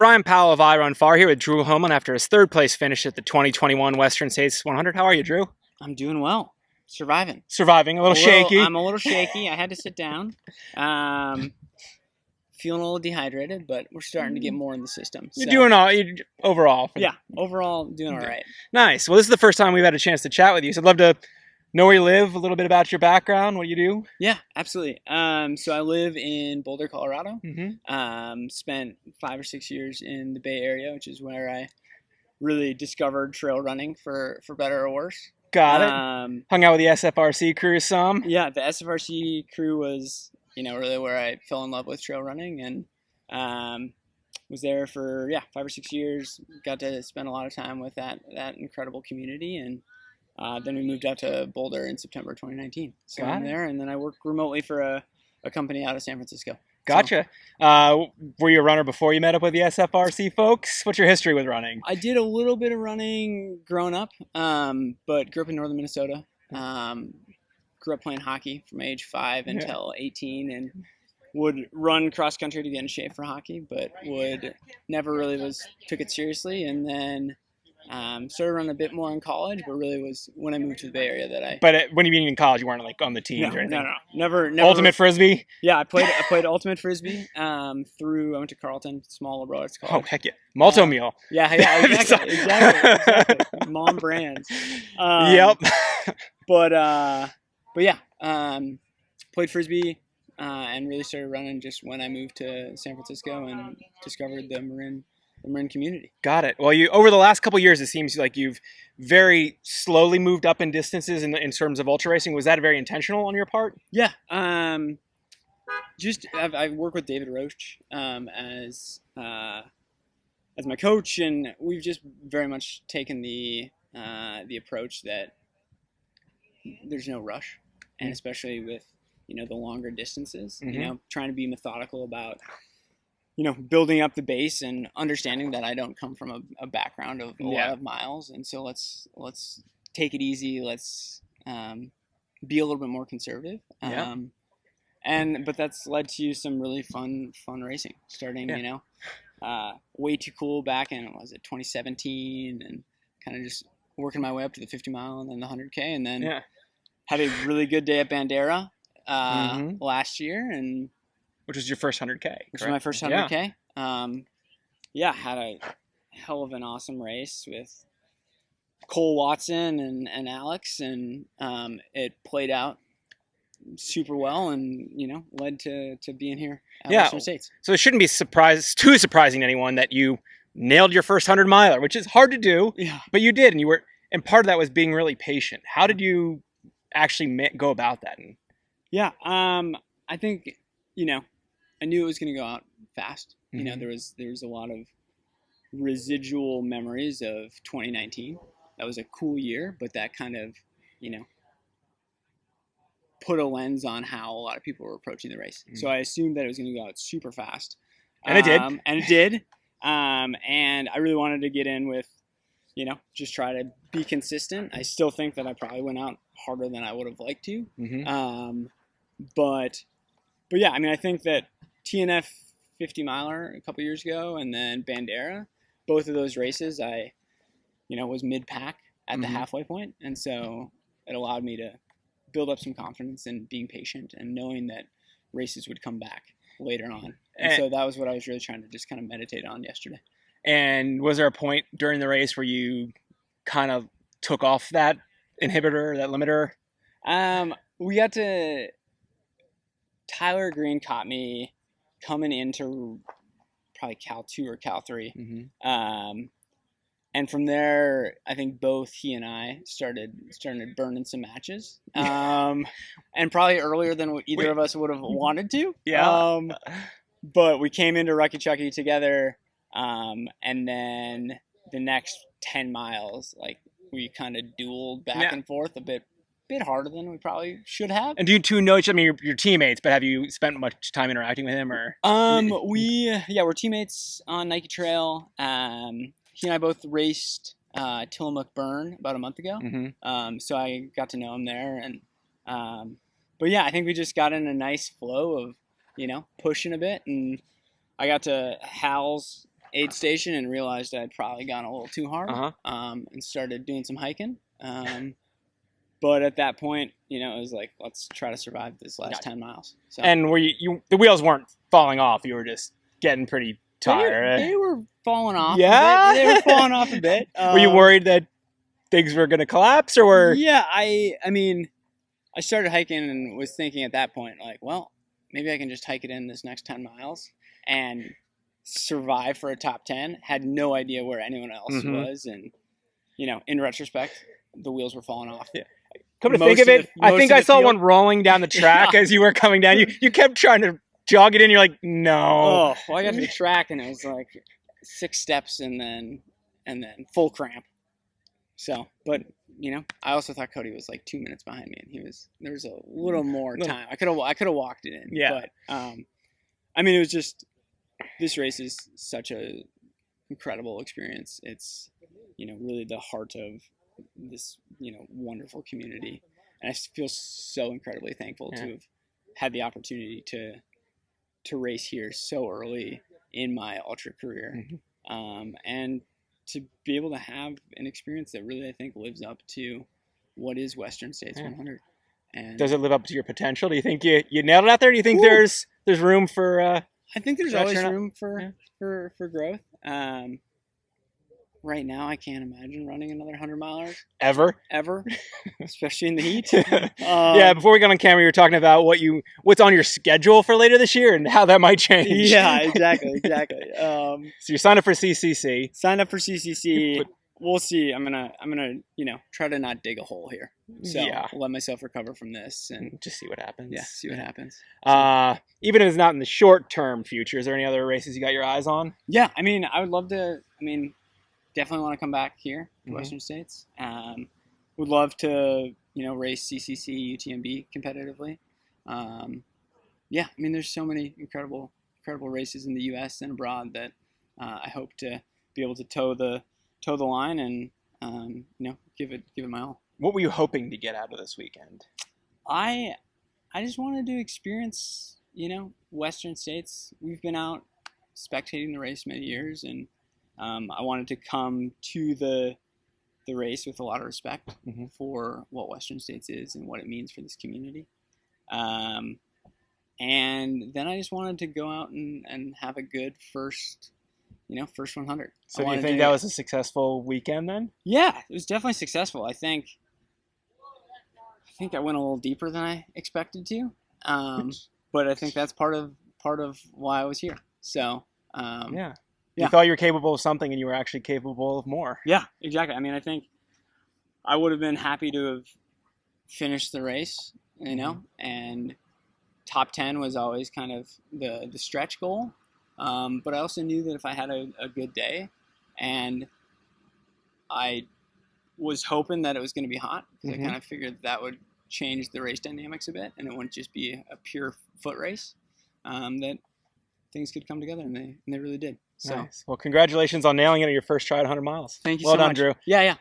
Brian Powell of I Run Far here with Drew Holmen after his third place finish at the 2021 Western States 100. How are you, Drew? I'm doing well. Surviving. Surviving. A little shaky. I'm a little shaky. I had to sit down. Feeling a little dehydrated, but we're starting to get more in the system. You're doing all overall. Yeah, overall doing all right. Nice. Well, this is the first time we've had a chance to chat with you, so I'd love to know where you live, a little bit about your background, what you do. Yeah, absolutely. So I live in Boulder, Colorado. Mm-hmm. Spent 5 or 6 years in the Bay Area, which is where I really discovered trail running for better or worse. Got it. Hung out with the SFRC crew some. Yeah, the SFRC crew was, really where I fell in love with trail running, and was there for 5 or 6 years. Got to spend a lot of time with that incredible community, and then we moved out to Boulder in September 2019. So I'm there, and then I work remotely for a company out of San Francisco. Gotcha. So, were you a runner before you met up with the SFRC folks? What's your history with running? I did a little bit of running growing up, but grew up in northern Minnesota. Grew up playing hockey from age 5 until 18, and would run cross country to get in shape for hockey, but would never really took it seriously, and then started running a bit more in college, but really was when I moved to the Bay Area that I. But when you mean in college, you weren't like on the teams or anything? No, never. Ultimate Frisbee? Yeah, I played Ultimate Frisbee I went to Carleton, small liberal arts college. Oh, heck yeah. Malto meal. Yeah, exactly. Mom brands. Yep. But yeah, played Frisbee and really started running just when I moved to San Francisco and discovered the Marin community. Got it. Well, over the last couple of years, it seems like you've very slowly moved up in distances in terms of ultra racing. Was that very intentional on your part? Yeah. I work with David Roach as my coach, and we've just very much taken the approach that there's no rush, and especially with the longer distances, trying to be methodical about building up the base and understanding that I don't come from a background of a lot of miles, and so let's take it easy. Let's be a little bit more conservative. But that's led to some really fun racing. Starting, way too cool back in 2017, and kind of just working my way up to the 50 mile and then the 100K, and then had a really good day at Bandera last year, and. Which was your first 100K, Which was my first 100K. Had a hell of an awesome race with Cole Watson and Alex, and it played out super well, and led to being here at Western States. So it shouldn't be too surprising to anyone that you nailed your first 100 miler, which is hard to do, but you did, and part of that was being really patient. How did you actually go about that? I think I knew it was going to go out fast. There was a lot of residual memories of 2019. That was a cool year, but that kind of, put a lens on how a lot of people were approaching the race. So I assumed that it was going to go out super fast. And it did. And I really wanted to get in with, just try to be consistent. I still think that I probably went out harder than I would have liked to. But yeah, I think that TNF 50 miler a couple years ago, and then Bandera, both of those races, I, was mid-pack at the halfway point. And so it allowed me to build up some confidence in being patient and knowing that races would come back later on. And so that was what I was really trying to just kind of meditate on yesterday. And was there a point during the race where you kind of took off that inhibitor, that limiter? We got to... Tyler Green caught me coming into probably Cal 2 or Cal 3. And from there, I think both he and I started burning some matches. And probably earlier than either of us would have wanted to. But we came into Rucky Chucky together. And then the next 10 miles, we kind of dueled back and forth a bit harder than we probably should have. And do you two know each other? I mean, you're teammates, but have you spent much time interacting with him, or? We're teammates on Nike Trail. He and I both raced Tillamook Burn about a month ago. So I got to know him there, and but yeah, I think we just got in a nice flow of pushing a bit, and I got to Hal's aid station and realized I'd probably gone a little too hard, Uh-huh. and started doing some hiking. But at that point, it was like, let's try to survive this last 10 miles. So. And were you the wheels weren't falling off, you were just getting pretty tired. They were falling off Yeah? a bit. They were falling off a bit. Were you worried that things were going to collapse, or were... Yeah, I mean, I started hiking and was thinking at that point, like, well, maybe I can just hike it in this next 10 miles and survive for a top 10. Had no idea where anyone else was. And, in retrospect, the wheels were falling off. Yeah. Come to think of it, I think I saw one rolling down the track as you were coming down. You kept trying to jog it in. You're like, no. Oh, well, I got to the track and it was like 6 steps and then full cramp. So, but I also thought Cody was like 2 minutes behind me, and there was a little more time. I could have walked it in. Yeah. But I mean, it was just, this race is such a incredible experience. It's really the heart of this wonderful community, and I feel so incredibly thankful to have had the opportunity to race here so early in my ultra career, and to be able to have an experience that really, I think, lives up to what is Western States 100. And does it live up to your potential? Do you think you nailed it out there? Do you think there's room for? I think there's always room for growth. Right now, I can't imagine running another 100-miler. Ever, especially in the heat. Yeah, before we got on camera, you were talking about what's on your schedule for later this year and how that might change. Yeah, exactly. So you signed up for CCC. We'll see. I'm gonna try to not dig a hole here. So I'll let myself recover from this and just see what happens. Yeah, see what happens. Even if it's not in the short-term future, is there any other races you got your eyes on? Yeah, I mean, I would love to. Definitely want to come back here to Western States. Would love to, race CCC, UTMB competitively. There's so many incredible races in the U.S. and abroad that I hope to be able to toe the line and give it my all. What were you hoping to get out of this weekend? I just wanted to experience, Western States. We've been out spectating the race many years, and I wanted to come to the race with a lot of respect for what Western States is and what it means for this community. And then I just wanted to go out and have a good first 100. So do you think that was a successful weekend then? Yeah, it was definitely successful. I think I went a little deeper than I expected to. But I think that's part of why I was here. So, yeah. You thought you were capable of something, and you were actually capable of more. Yeah, exactly. I mean, I think I would have been happy to have finished the race, and top 10 was always kind of the stretch goal. But I also knew that if I had a good day, and I was hoping that it was going to be hot, because I kind of figured that would change the race dynamics a bit, and it wouldn't just be a pure foot race, that things could come together, and they really did. So. Nice. Well, congratulations on nailing it at your first try at 100 miles. Thank you so much. Well done, Drew. Yeah.